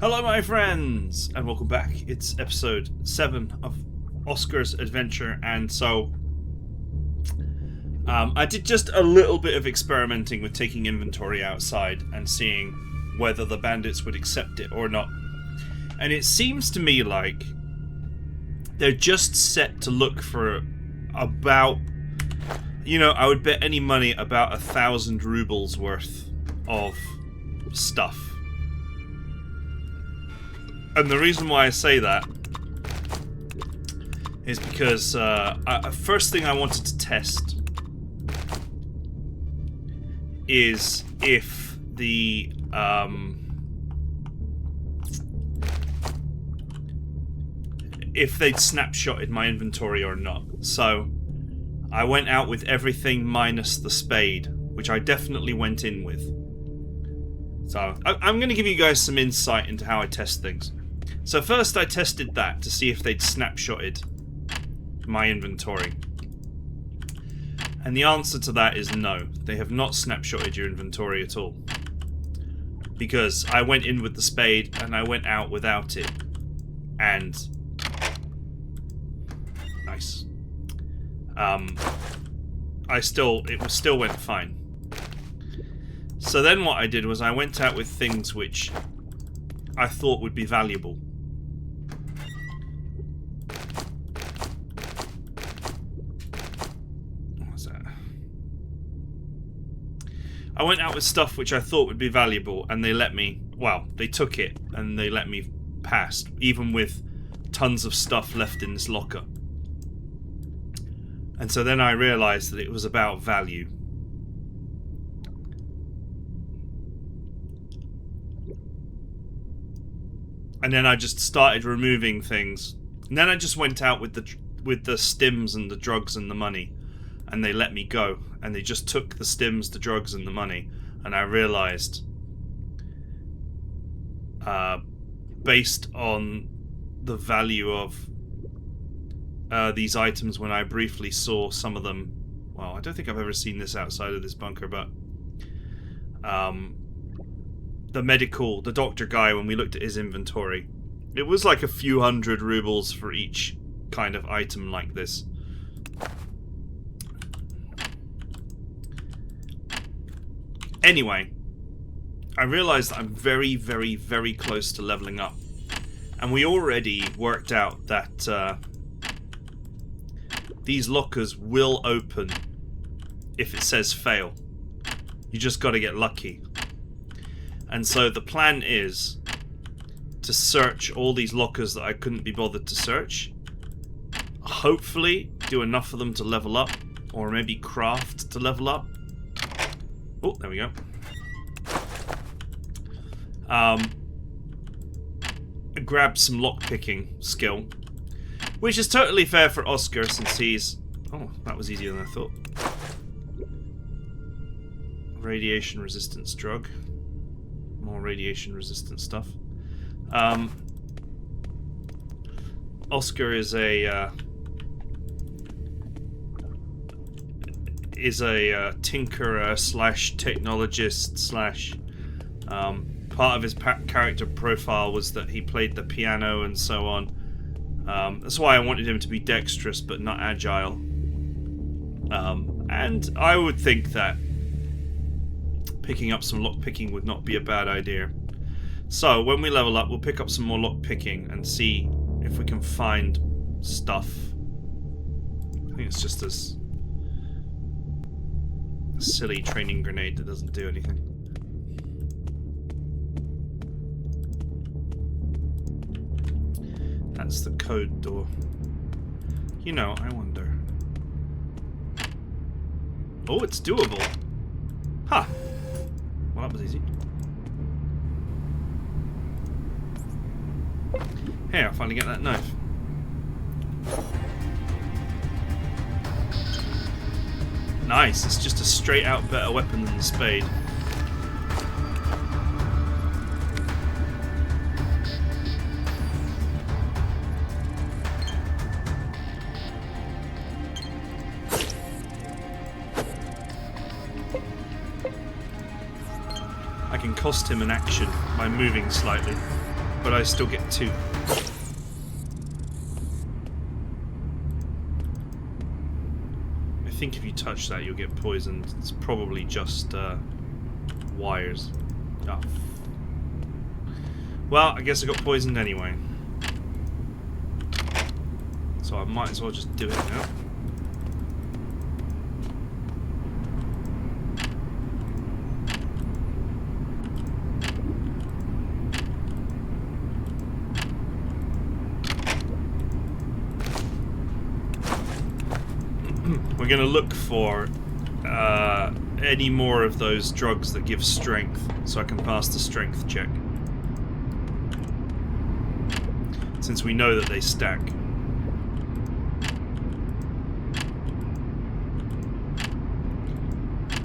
Hello my friends, and welcome back. It's episode 7 of Oscar's adventure, and so I did just a little bit of experimenting with taking inventory outside and seeing whether the bandits would accept it or not. And it seems to me like they're just set to look for about, I would bet any money about 1,000 rubles worth of stuff. And the reason why I say that is because first thing I wanted to test is if the if they'd snapshotted my inventory or not. So I went out with everything minus the spade, which I definitely went in with. So I'm going to give you guys some insight into how I test things. So first I tested that to see if they'd snapshotted my inventory. And the answer to that is no. They have not snapshotted your inventory at all. Because I went in with the spade and I went out without it. And nice. It still went fine. So then what I did was I went out with things which I thought would be valuable. What was that? I went out with stuff which I thought would be valuable, and they let me, well, they took it and they let me pass, even with tons of stuff left in this locker. And so then I realized that it was about value. And then I just started removing things. And then I just went out with the stims and the drugs and the money. And they let me go. And they just took the stims, the drugs and the money. And I realized, based on the value of these items when I briefly saw some of them, well, I don't think I've ever seen this outside of this bunker, but the doctor guy, when we looked at his inventory, it was like a few hundred rubles for each kind of item like this. Anyway, I realized that I'm very, very, very close to leveling up. And we already worked out that these lockers will open if it says fail. You just got to get lucky. And so the plan is to search all these lockers that I couldn't be bothered to search. Hopefully do enough of them to level up, or maybe craft to level up. Oh, there we go. Grab some lockpicking skill, which is totally fair for Oskar since he's... Oh, that was easier than I thought. Radiation resistance drug. More radiation resistant stuff. Oskar is a tinkerer slash technologist slash part of his character profile was that he played the piano and so on. That's why I wanted him to be dexterous but not agile. And I would think that picking up some lockpicking would not be a bad idea. So when we level up, we'll pick up some more lockpicking and see if we can find stuff. I think it's just this silly training grenade that doesn't do anything. That's the code door. I wonder. Oh, it's doable. Huh. Well, that was easy. Hey, I'll finally get that knife. Nice, it's just a straight out better weapon than the spade. I can cost him an action by moving slightly. but I still get 2. I think if you touch that, you'll get poisoned. It's probably just wires. Oh. Well, I guess I got poisoned anyway. So I might as well just do it now. We're going to look for any more of those drugs that give strength, so I can pass the strength check. Since we know that they stack.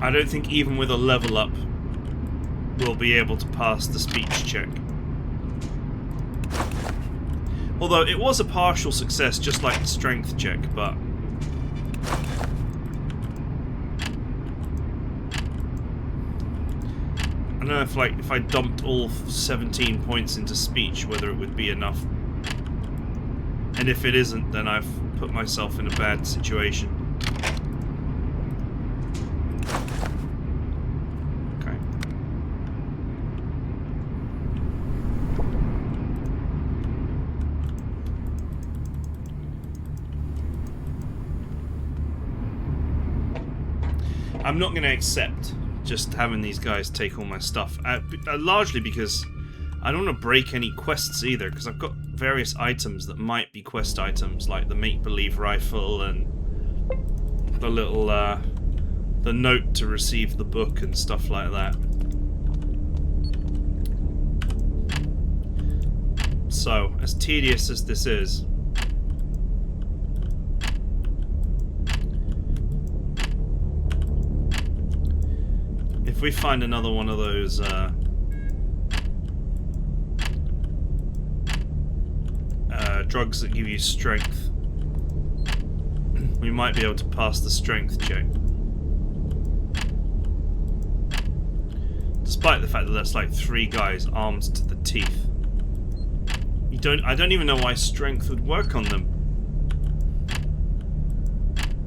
I don't think even with a level up, we'll be able to pass the speech check. Although it was a partial success, just like the strength check, but... I don't know if I dumped all 17 points into speech, whether it would be enough. And if it isn't, then I've put myself in a bad situation. Okay. I'm not going to accept just having these guys take all my stuff. Largely because I don't want to break any quests either, because I've got various items that might be quest items, like the make-believe rifle and the little, the note to receive the book and stuff like that. So, as tedious as this is, if we find another one of those, drugs that give you strength, we might be able to pass the strength check. Despite the fact that that's like 3 guys armed to the teeth. I don't even know why strength would work on them.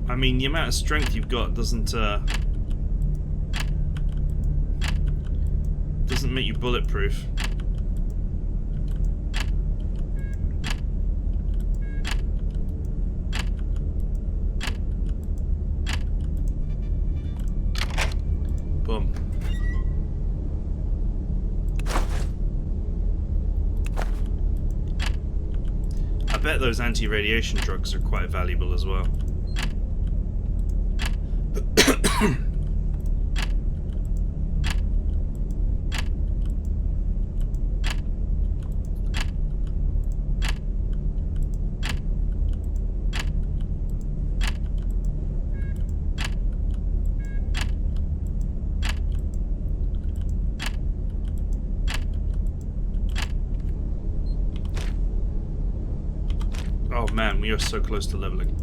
I mean, the amount of strength you've got doesn't make you bulletproof. Boom. I bet those anti-radiation drugs are quite valuable as well. Oh man, we are so close to leveling.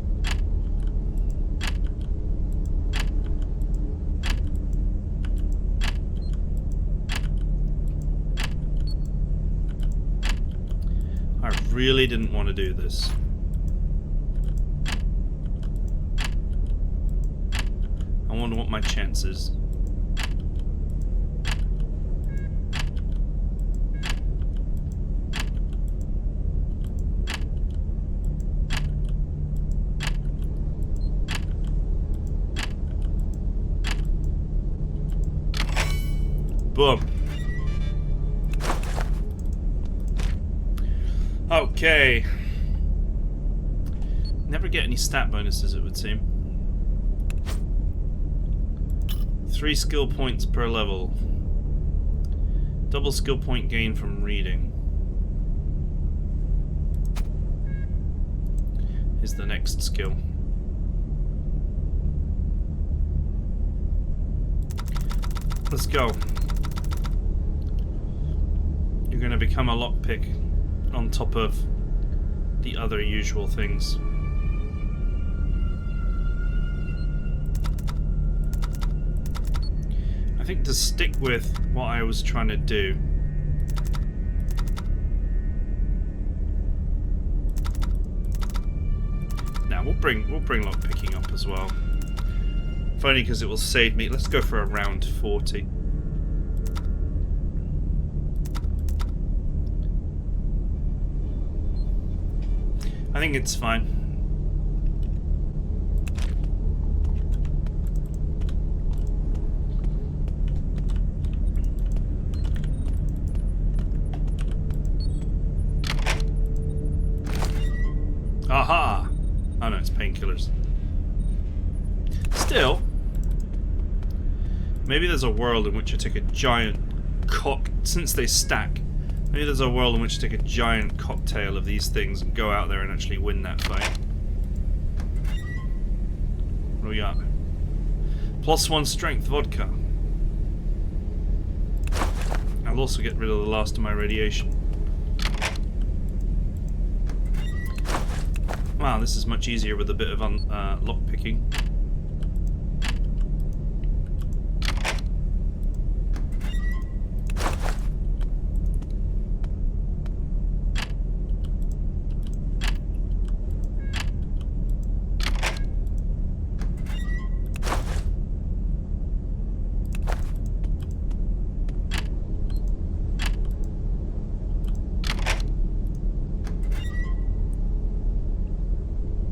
I really didn't want to do this. I wonder what my chance is. Boom. Okay. Never get any stat bonuses, it would seem. 3 skill points per level. Double skill point gain from reading. Is the next skill. Let's go. You're going to become a lockpick on top of the other usual things. I think to stick with what I was trying to do, bring lock picking up as well. If only because it will save me. Let's go for around 40. I think it's fine. Aha! Oh no, it's painkillers. Still, maybe there's a world in which you take a giant since they stack, maybe there's a world in which you take a giant cocktail of these things and go out there and actually win that fight. What do we got? +1 strength vodka. I'll also get rid of the last of my radiation. Wow, this is much easier with a bit of lock picking.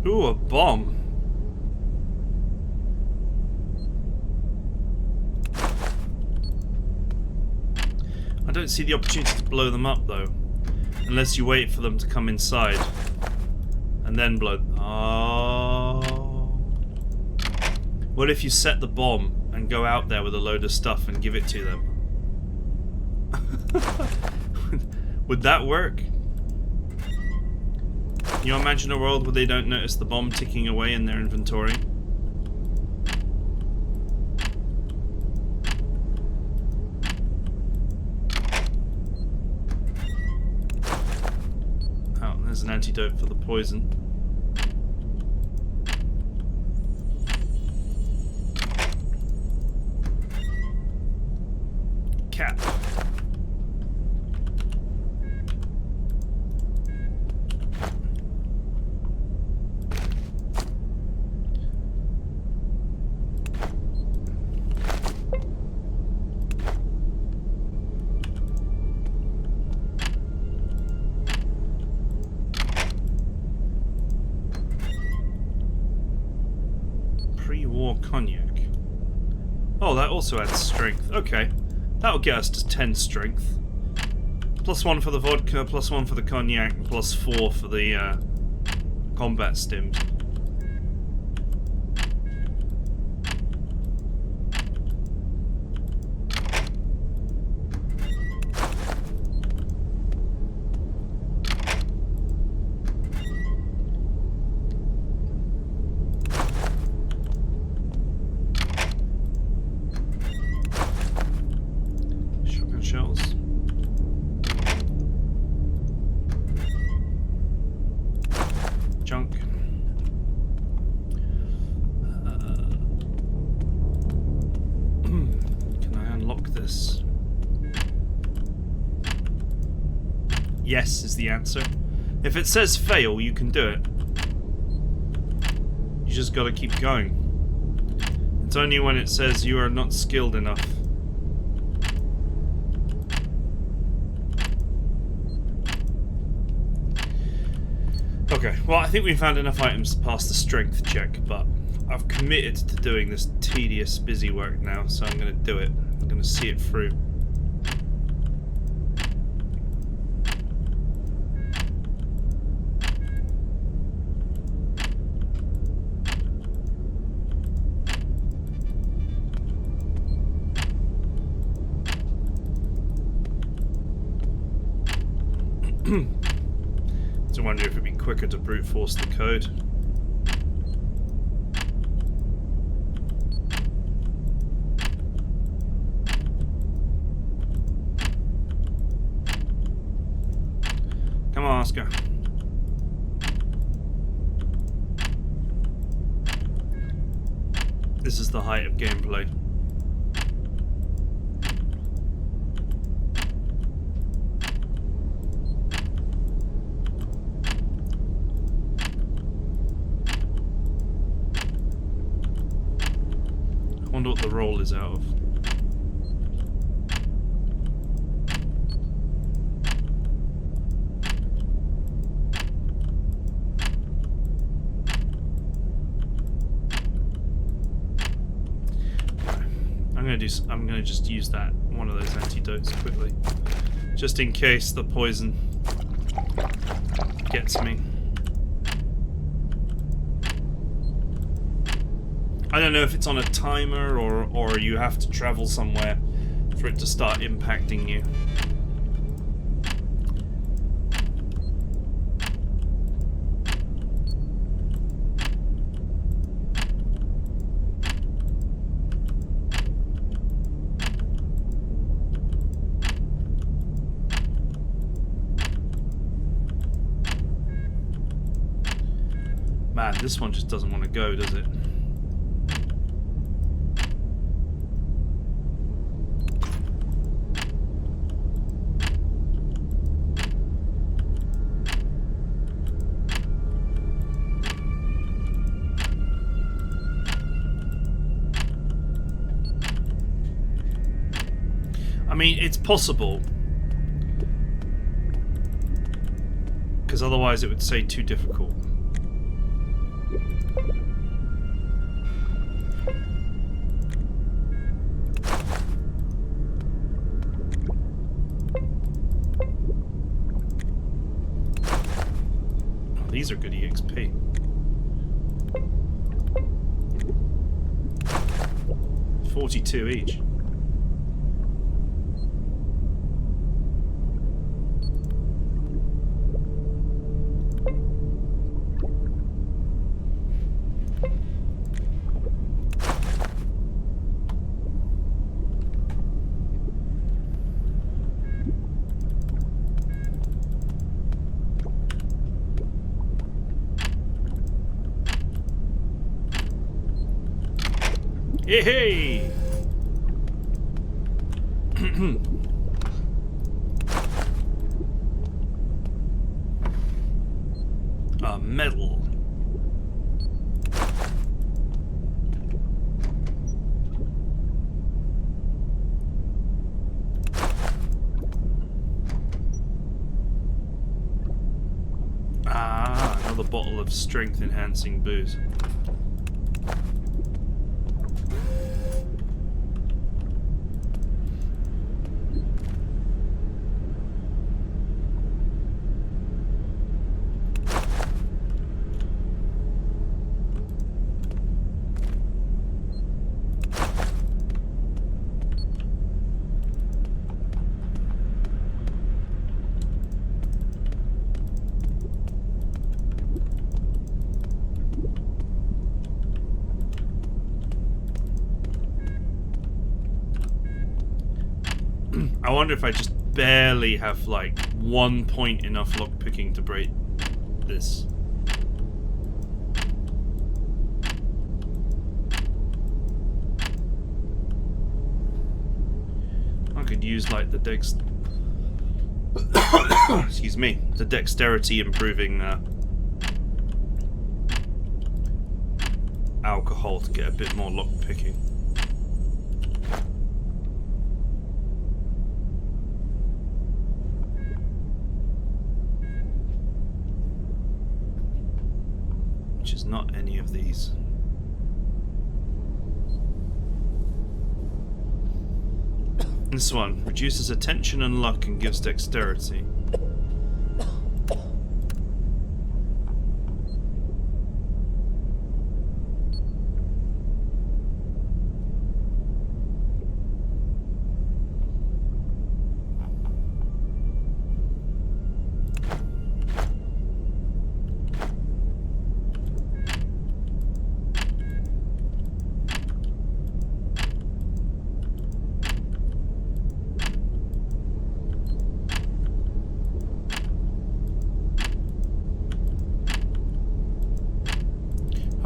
Ooh, a bomb. I don't see the opportunity to blow them up though, unless you wait for them to come inside and then blow. Oh. What if you set the bomb and go out there with a load of stuff and give it to them? Would that work? Can you imagine a world where they don't notice the bomb ticking away in their inventory? Oh, there's an antidote for the poison. Cat. Pre-war cognac. Oh, that also adds strength. Okay. That'll get us to 10 strength. +1 for the vodka, +1 for the cognac, +4 for the combat stims. Shells. Junk. Can I unlock this? Yes is the answer. If it says fail, you can do it. You just gotta keep going. It's only when it says you are not skilled enough. Okay, well I think we found enough items to pass the strength check, but I've committed to doing this tedious busy work now, so I'm going to do it. I'm going to see it through. I wonder if it'd be quicker to brute force the code. Come on, Oskar. This is the height of gameplay. wonder what the roll is out of. I'm gonna just use that one of those antidotes quickly, just in case the poison gets me. I don't know if it's on a timer or you have to travel somewhere for it to start impacting you. Man, this one just doesn't want to go, does it? I mean, it's possible, because otherwise it would say too difficult. Oh, these are good EXP. $42 each. Hey! A medal. Ah, another bottle of strength-enhancing booze. I wonder if I just barely have, like, 1 point enough lockpicking to break this. I could use, like, the excuse me, the dexterity improving alcohol to get a bit more lockpicking. Which is not any of these. This one reduces attention and luck and gives dexterity.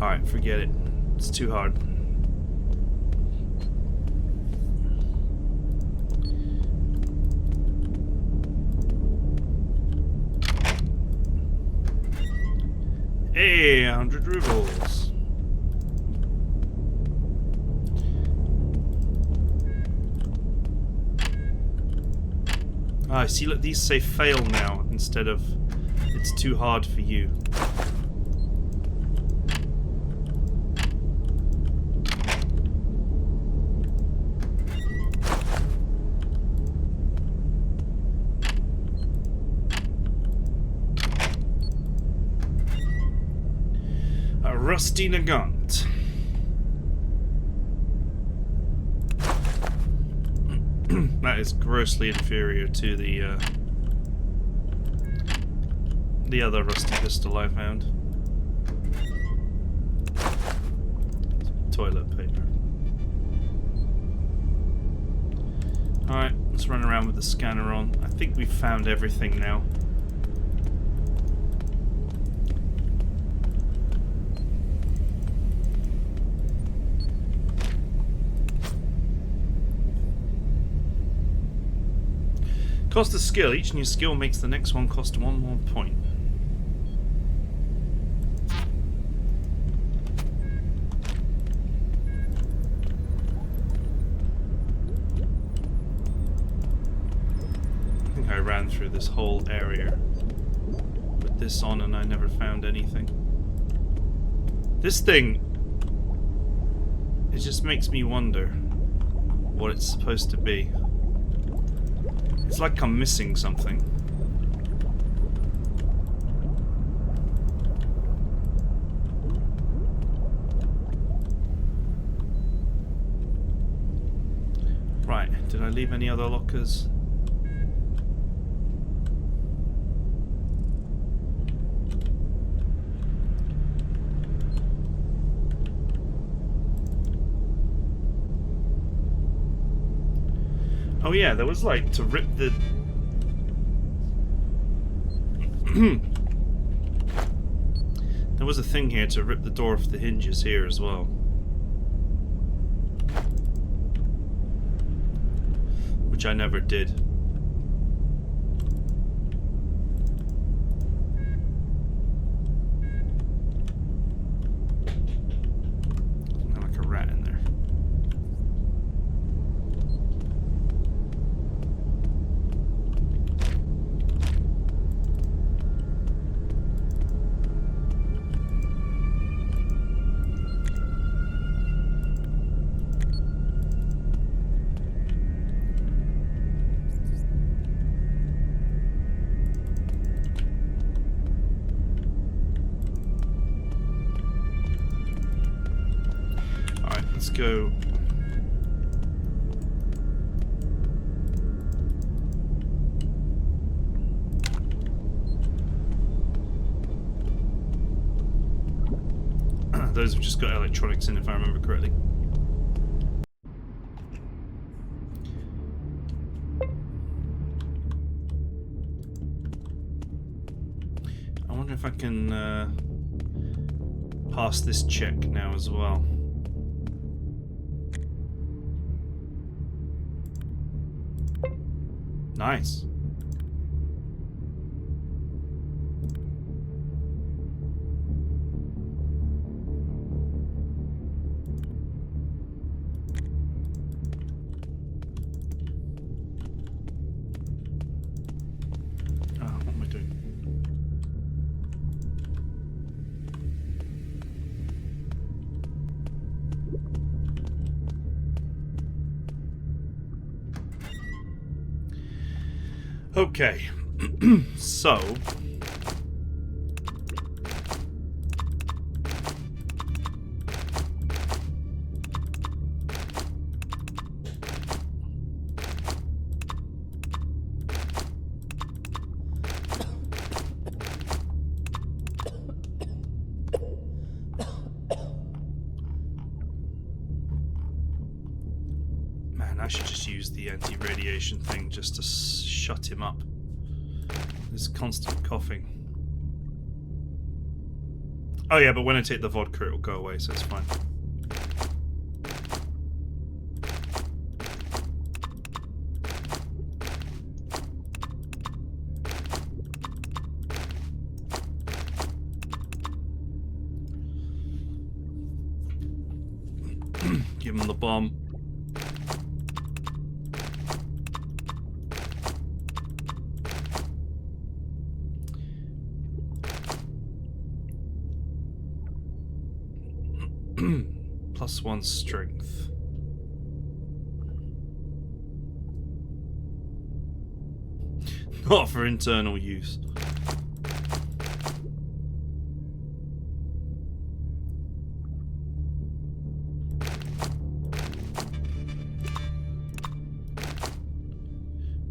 Alright, forget it. It's too hard. Hey, 100 rubles. Ah, I see, look, these say fail now instead of it's too hard for you. A rusty nagant. That is grossly inferior to the other rusty pistol I found. Toilet paper. Alright, let's run around with the scanner on. I think we've found everything now. Cost of skill. Each new skill makes the next one cost 1 more point. I think I ran through this whole area with this on and I never found anything. This thing, it just makes me wonder what it's supposed to be. It's like I'm missing something. Right, did I leave any other lockers? Oh yeah, there was like to rip the... There was a thing here to rip the door off the hinges here as well. Which I never did. Something like a rat in there. Let's go. Those have just got electronics in, if I remember correctly. I wonder if I can pass this check now as well. Nice. What am I doing? Okay, so man, I should just use the anti-radiation thing just to shut him up. This constant coughing. Oh yeah, but when I take the vodka it'll go away, so it's fine. Give him the bomb. +1 strength. Not for internal use.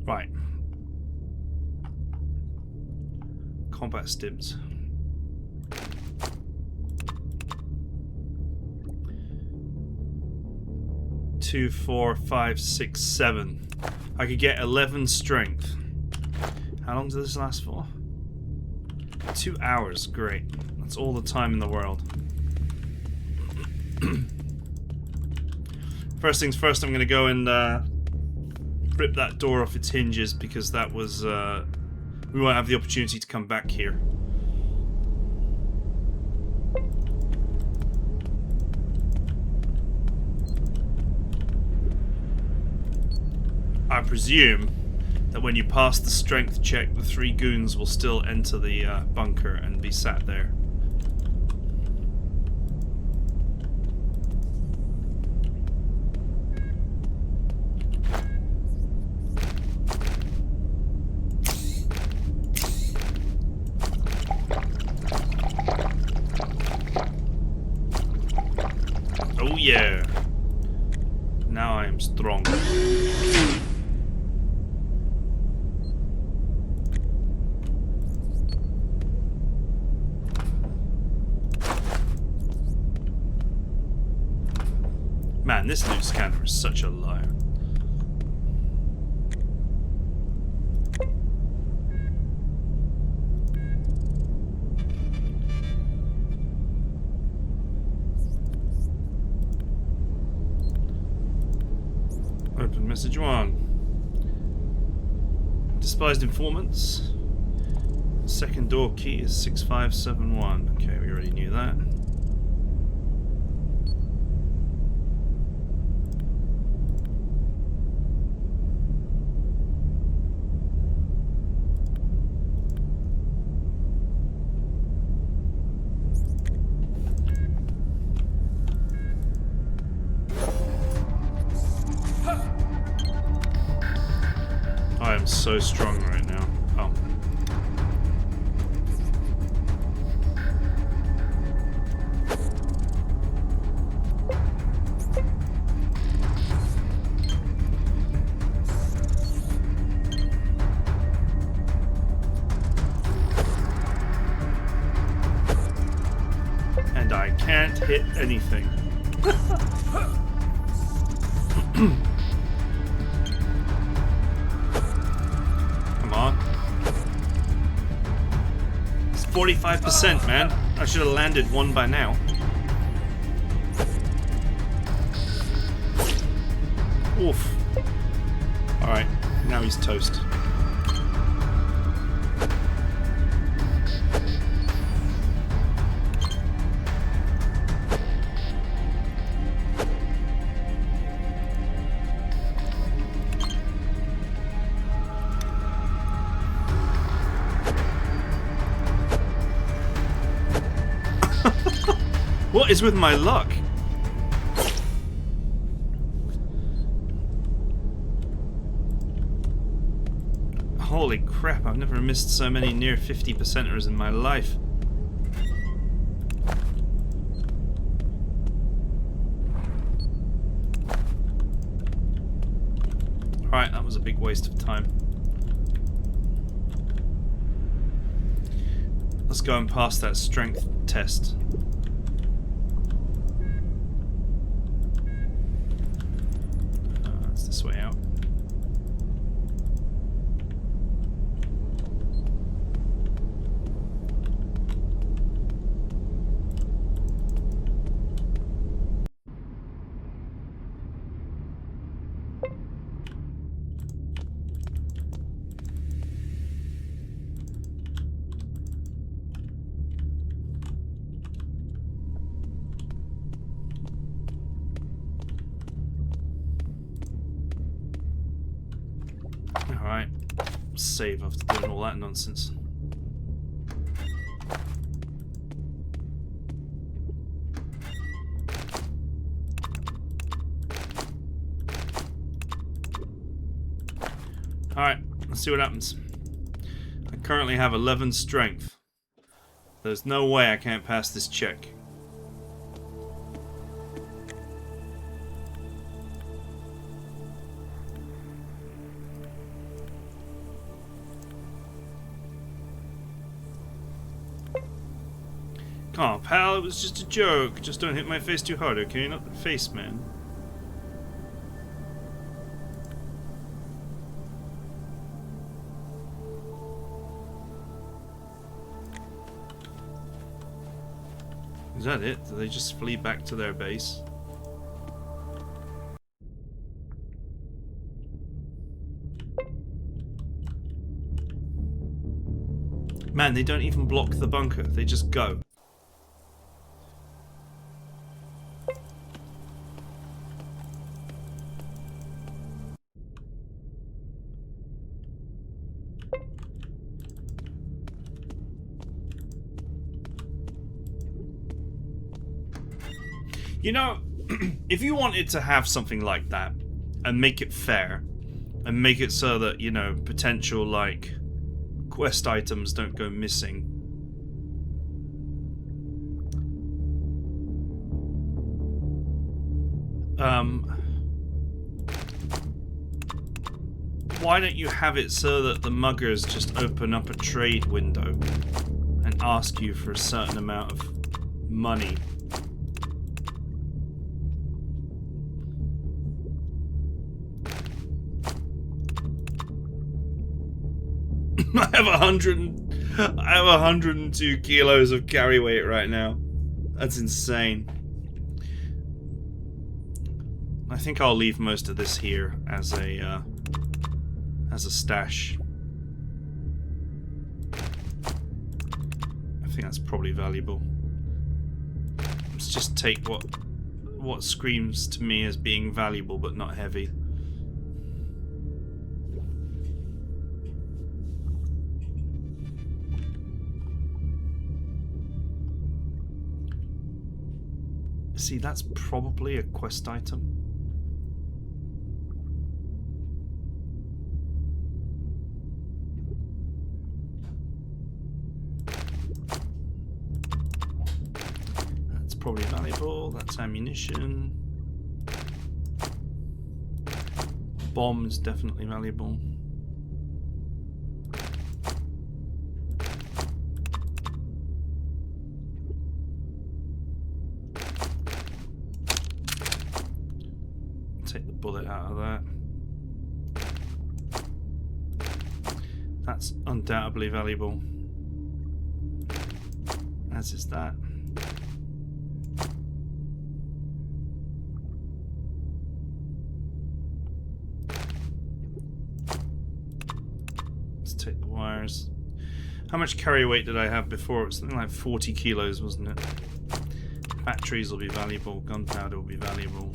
Right. Combat stims. 2, 4, 5, 6, 7. I could get 11 strength. How long does this last for? 2 hours. Great. That's all the time in the world. First things first, I'm going to go and rip that door off its hinges, because that was... we won't have the opportunity to come back here. I presume that when you pass the strength check, the 3 goons will still enter the bunker and be sat there. Oh yeah! Now I am strong. Man, this loot scanner is such a liar. Open message 1. Despised informants. Second door key is 6571. Okay, we already knew that. I am so strong right now. Oh. And I can't hit anything. Come on. It's 45%, man. I should have landed one by now. Oof. Alright, now he's toast. What is with my luck? Holy crap, I've never missed so many near 50%ers in my life. Alright, that was a big waste of time. Let's go and pass that strength test. That's this way out. Alright, save after doing all that nonsense. Alright, let's see what happens. I currently have 11 strength. There's no way I can't pass this check. Come on, pal, it was just a joke. Just don't hit my face too hard, okay? Not the face, man. Is that it? Do they just flee back to their base? Man, they don't even block the bunker. They just go. You know, if you wanted to have something like that and make it fair and make it so that, you know, potential like quest items don't go missing, why don't you have it so that the muggers just open up a trade window and ask you for a certain amount of money? I have 102 kilos of carry weight right now. That's insane. I think I'll leave most of this here as a stash. I think that's probably valuable. Let's just take what screams to me as being valuable but not heavy. See, that's probably a quest item. That's probably valuable. That's ammunition. Bombs definitely valuable. Take the bullet out of that. That's undoubtedly valuable. As is that. Let's take the wires. How much carry weight did I have before? It was something like 40 kilos, wasn't it? Batteries will be valuable. Gunpowder will be valuable.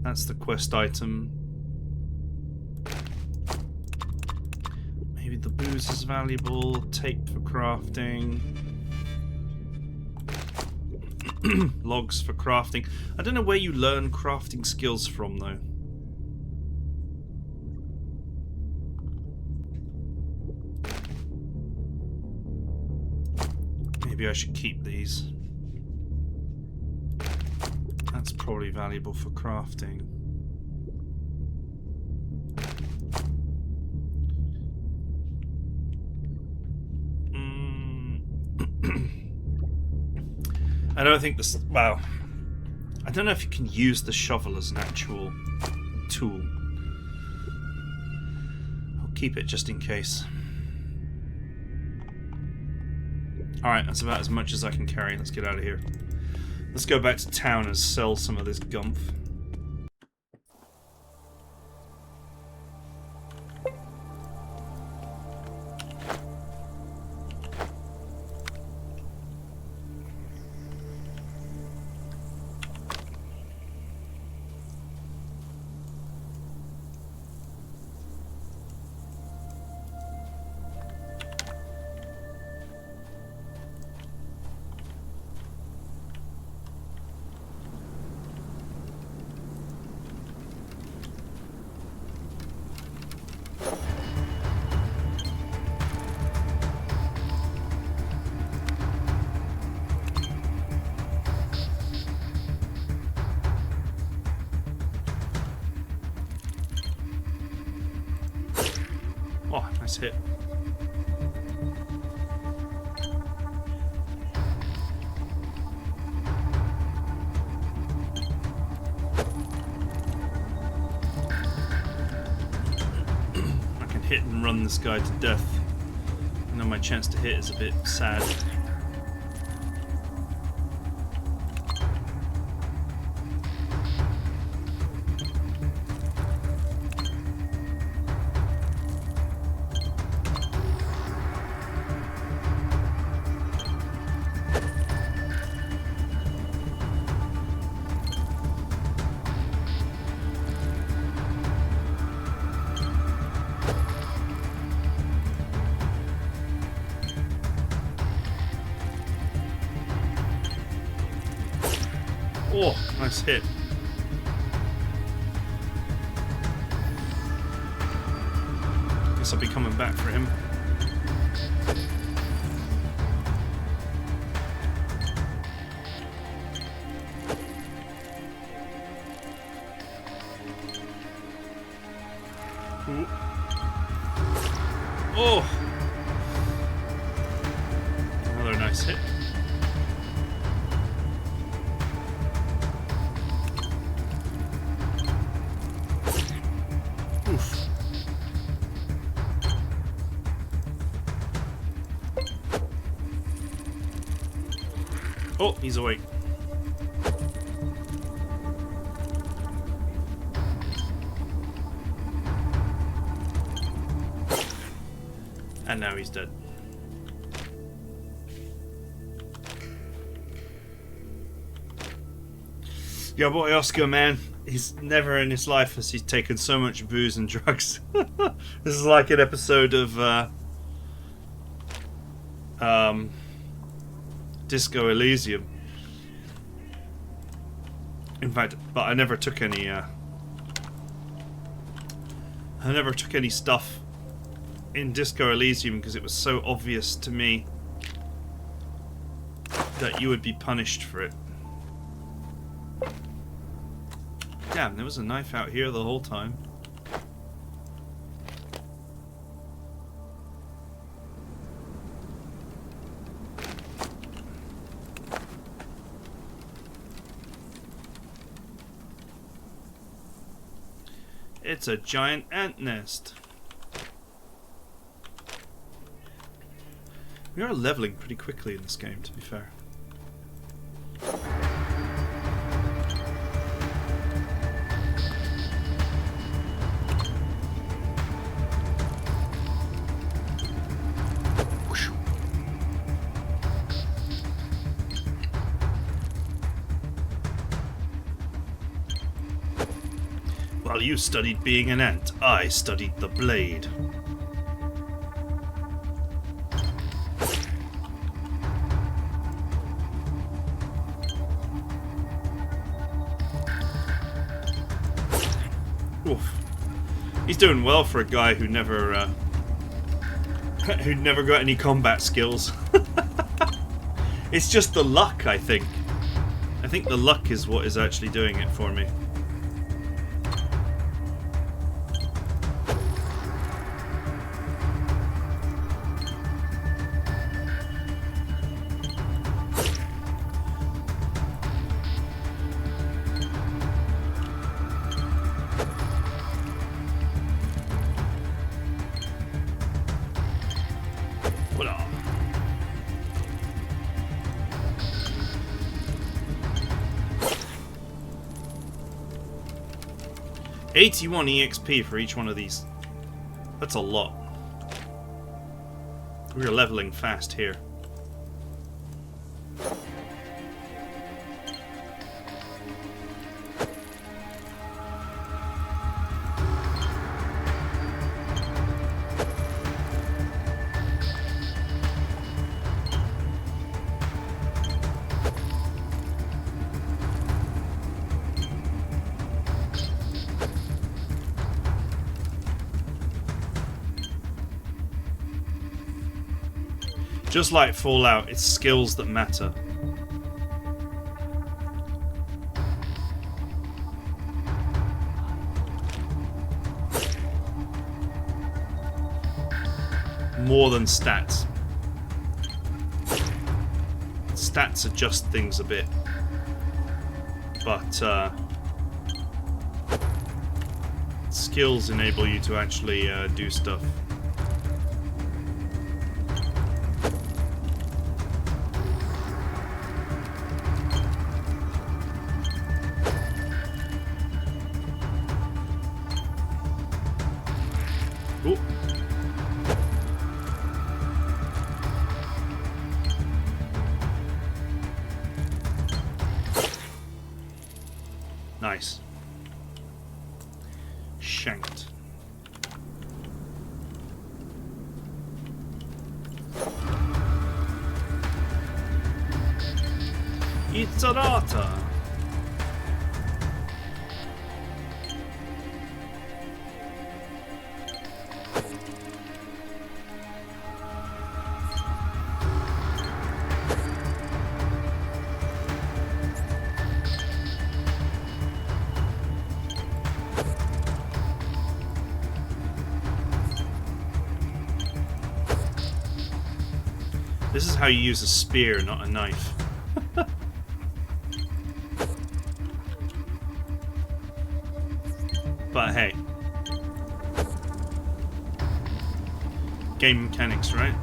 That's the quest item. Maybe the booze is valuable. Tape for crafting. Logs for crafting. I don't know where you learn crafting skills from, though. Maybe I should keep these. That's probably valuable for crafting. I don't think this... Well, I don't know if you can use the shovel as an actual tool. I'll keep it just in case. Alright, that's about as much as I can carry. Let's get out of here. Let's go back to town and sell some of this gumph. Nice hit. I can hit and run this guy to death. I know my chance to hit is a bit sad. Oh, nice hit. Guess I'll be coming back for him. Ooh. Oh! Another nice hit. Oof. Oh, he's awake. And now he's dead. Your boy Oskar, man, he's never in his life has he taken so much booze and drugs. This is like an episode of Disco Elysium. In fact, but I never took any stuff in Disco Elysium because it was so obvious to me that you would be punished for it. Damn, there was a knife out here the whole time. It's a giant ant nest. We are leveling pretty quickly in this game, to be fair. While you studied being an ant, I studied the blade. Oof. He's doing well for a guy who never got any combat skills. It's just the luck, I think. I think the luck is what is actually doing it for me. Voila. 81 EXP for each one of these. That's a lot. We're leveling fast here. Just like Fallout, it's skills that matter. more than stats. Stats adjust things a bit, but skills enable you to actually do stuff. Ooh. Nice. Shanked. It's a data. This is how you use a spear, not a knife. But hey. Game mechanics, right?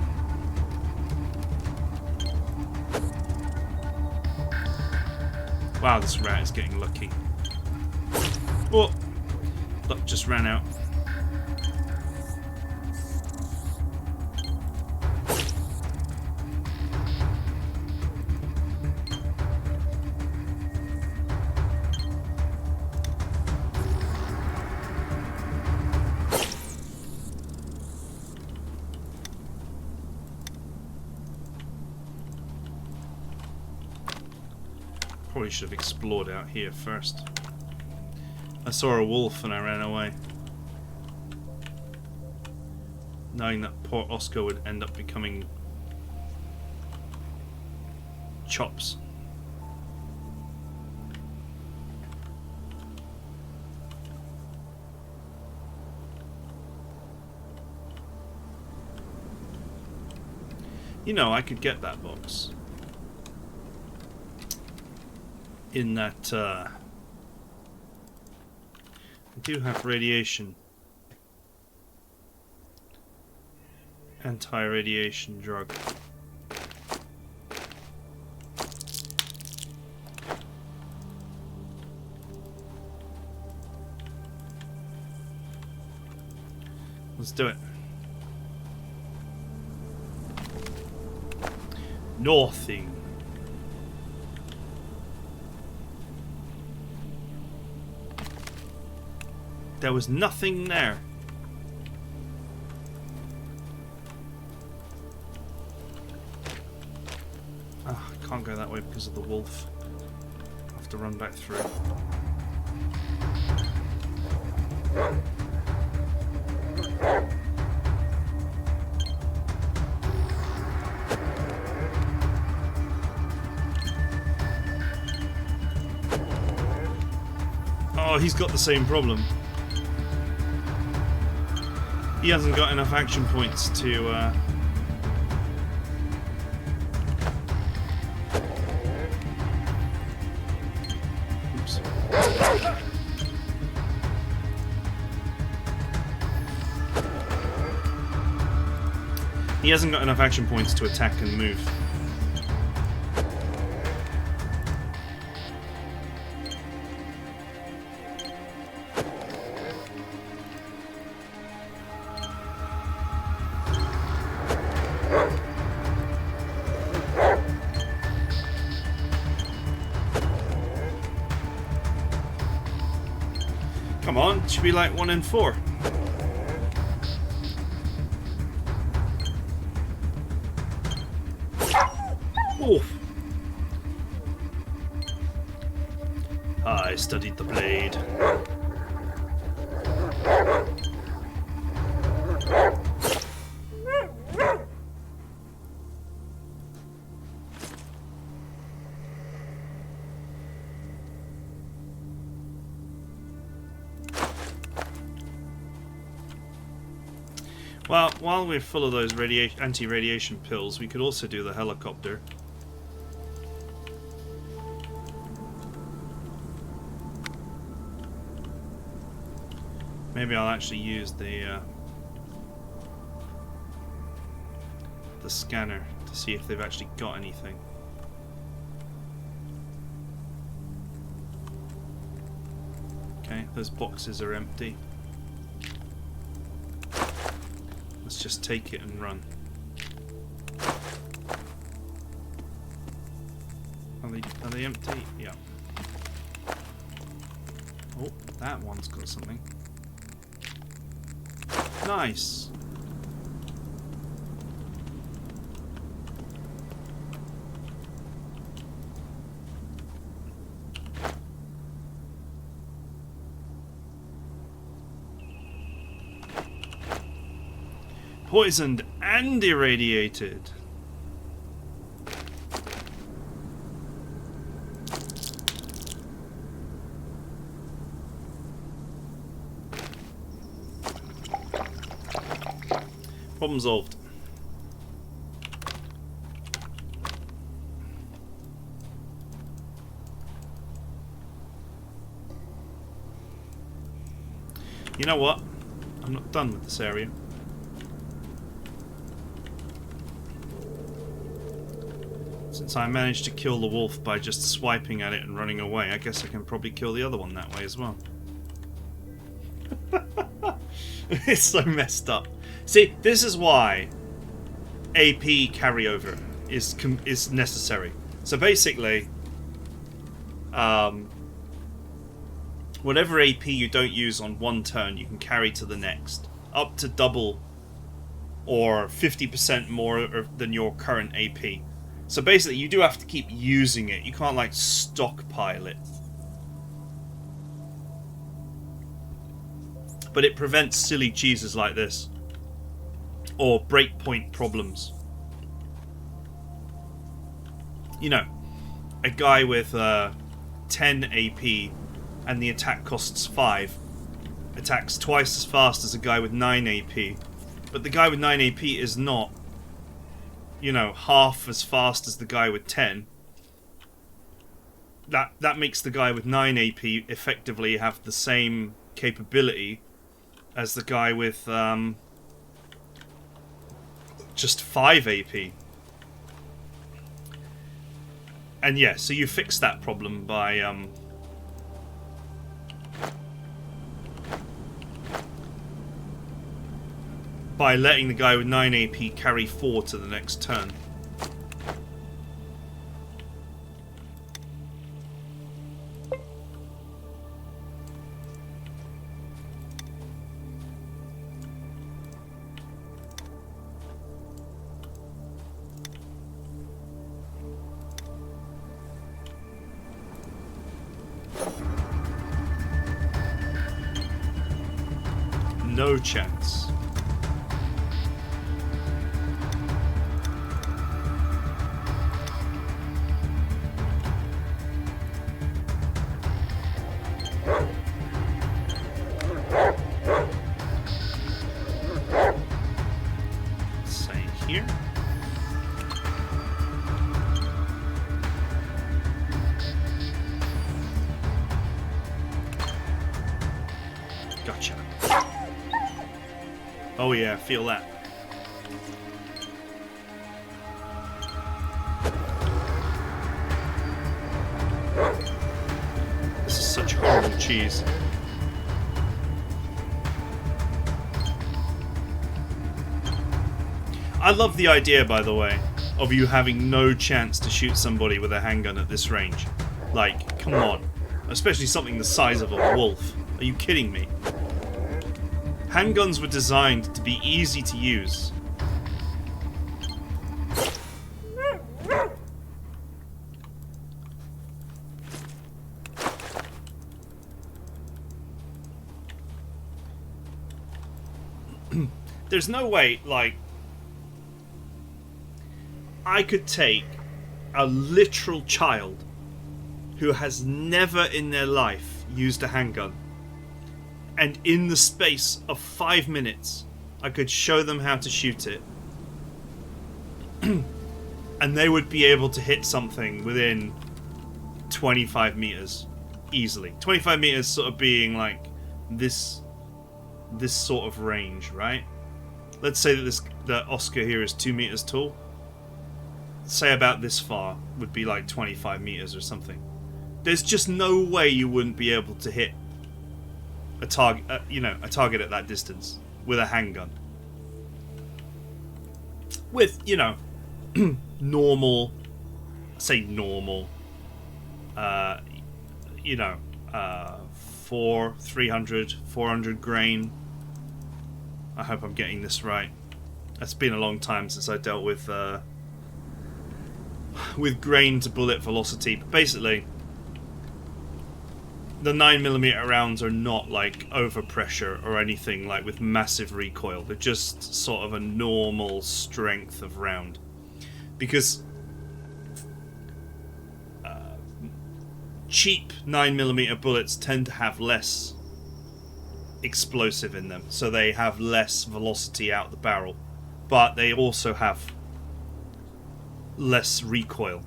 Wow, this rat is getting lucky. Oh! Luck just ran out. Probably should have explored out here first. I saw a wolf and I ran away, knowing that poor Oskar would end up becoming chops. You know, I could get that box. In that, I do have radiation. Anti-radiation drug. Let's do it. Nothing. There was nothing there. Ah, I can't go that way because of the wolf. I have to run back through. Oh, he's got the same problem. He hasn't got enough action points to oops. He hasn't got enough action points to attack and move. Come on, it should be like 1 in 4. Oh. I studied the blade. Well, while we're full of those anti-radiation pills, we could also do the helicopter. Maybe I'll actually use the scanner to see if they've actually got anything. Okay, those boxes are empty. Let's just take it and run. Are they empty? Yeah. Oh, that one's got something. Nice. Poisoned and irradiated. Problem solved. You know what? I'm not done with this area. Since I managed to kill the wolf by just swiping at it and running away, I guess I can probably kill the other one that way as well. It's so messed up. See, this is why AP carryover is necessary. So basically, whatever AP you don't use on one turn, you can carry to the next, up to double or 50% more than your current AP. So basically, you do have to keep using it. You can't like stockpile it. But it prevents silly cheeses like this. Or breakpoint problems. You know, a guy with 10 AP and the attack costs 5 attacks twice as fast as a guy with 9 AP. But the guy with 9 AP is not, you know, half as fast as the guy with 10. That makes the guy with 9 AP effectively have the same capability as the guy with just 5 AP. And yeah, so you fix that problem by letting the guy with 9 AP carry 4 to the next turn. No chance. Say here. Gotcha. Oh yeah, feel that. This is such horrible cheese. I love the idea, by the way, of you having no chance to shoot somebody with a handgun at this range. Like, come on. Especially something the size of a wolf. Are you kidding me? Handguns were designed to be easy to use. There's no way, like, I could take a literal child who has never in their life used a handgun, and in the space of 5 minutes, I could show them how to shoot it. And they would be able to hit something within 25 meters. Easily. 25 meters sort of being like this sort of range, right? Let's say that Oskar here is 2 meters tall. Say about this far would be like 25 meters or something. There's just no way you wouldn't be able to hit a target, a target at that distance with a handgun. With, normal, say normal, 400 grain. I hope I'm getting this right. It's been a long time since I dealt with grain to bullet velocity, but basically the 9mm rounds are not like overpressure or anything like with massive recoil. They're just sort of a normal strength of round, because cheap 9mm bullets tend to have less explosive in them, so they have less velocity out the barrel, but they also have less recoil.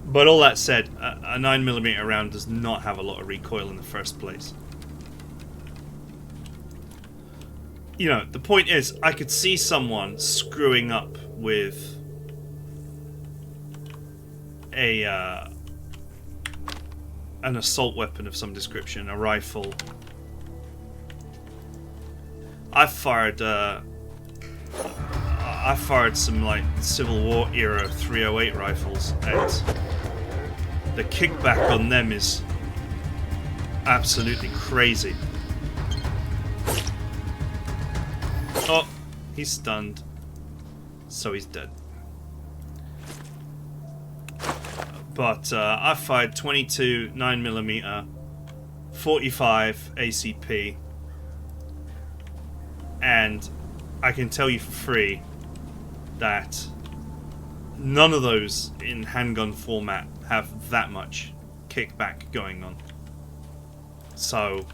But all that said, a 9mm round does not have a lot of recoil in the first place. The point is, I could see someone screwing up with an assault weapon of some description, a rifle. I fired some like Civil War era 308 rifles, and the kickback on them is absolutely crazy. Oh, he's stunned, so he's dead. But I fired 22 9mm, 45 ACP, and I can tell you for free that none of those in handgun format have that much kickback going on. So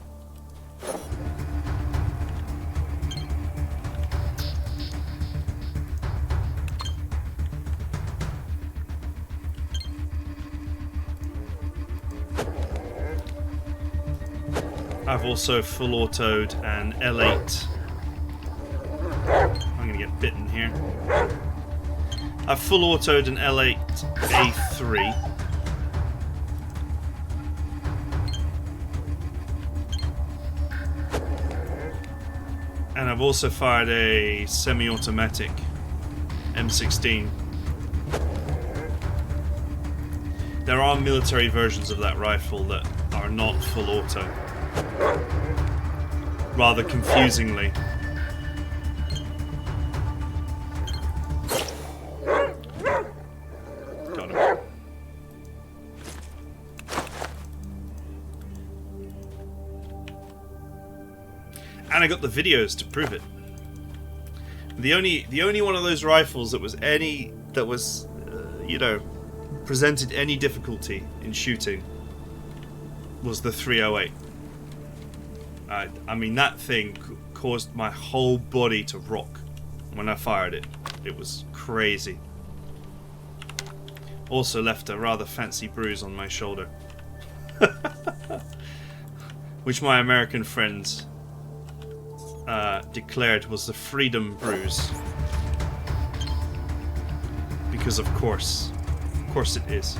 I've also full autoed an L8. I'm gonna get bitten here. I've full autoed an L8 A3. And I've also fired a semi-automatic M16. There are military versions of that rifle that are not full auto. Rather confusingly. Got him. And I got the videos to prove it. The only one of those rifles that was presented any difficulty in shooting was the 308. I mean, that thing caused my whole body to rock when I fired it. It was crazy. Also left a rather fancy bruise on my shoulder. Which my American friends declared was the freedom bruise. Because of course it is.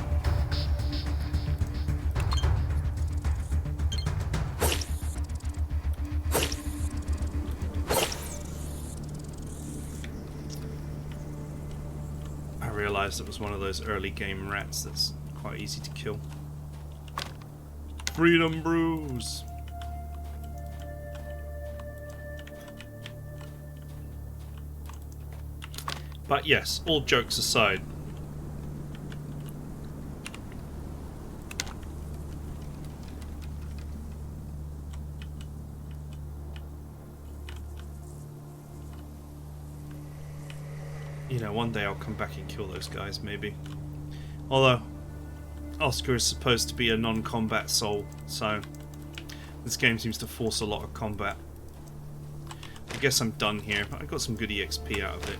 I realised it was one of those early game rats that's quite easy to kill. Freedom bruise. But yes, all jokes aside, one day I'll come back and kill those guys, maybe. Although, Oskar is supposed to be a non-combat soul, so this game seems to force a lot of combat. guess I'm done here. I got some good EXP out of it.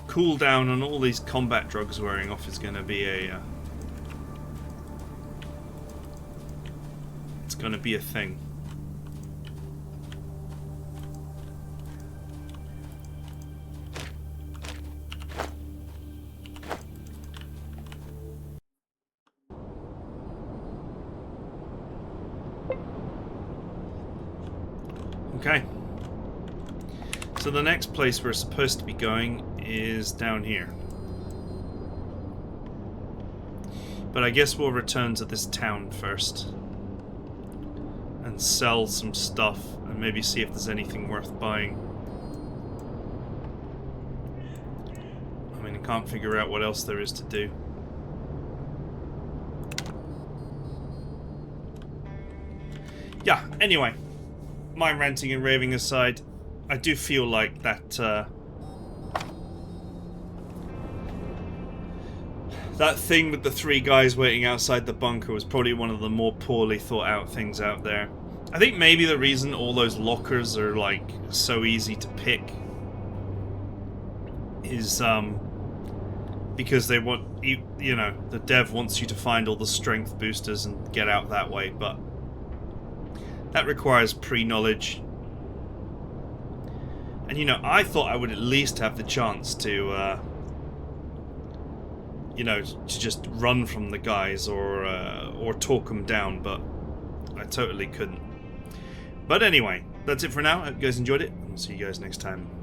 Cooldown on all these combat drugs wearing off is going to be a... it's going to be a thing. Okay. So the next place we're supposed to be going is down here. But I guess we'll return to this town first. And sell some stuff. And maybe see if there's anything worth buying. I mean, I can't figure out what else there is to do. Yeah, anyway. My ranting and raving aside, I do feel like that that thing with the 3 guys waiting outside the bunker was probably one of the more poorly thought out things out there. I think maybe the reason all those lockers are like so easy to pick is because they want you know, the dev wants you to find all the strength boosters and get out that way, but that requires pre-knowledge. And you know, I thought I would at least have the chance to, you know, to just run from the guys or talk them down, but I totally couldn't. But anyway, that's it for now. I hope you guys enjoyed it. I'll see you guys next time.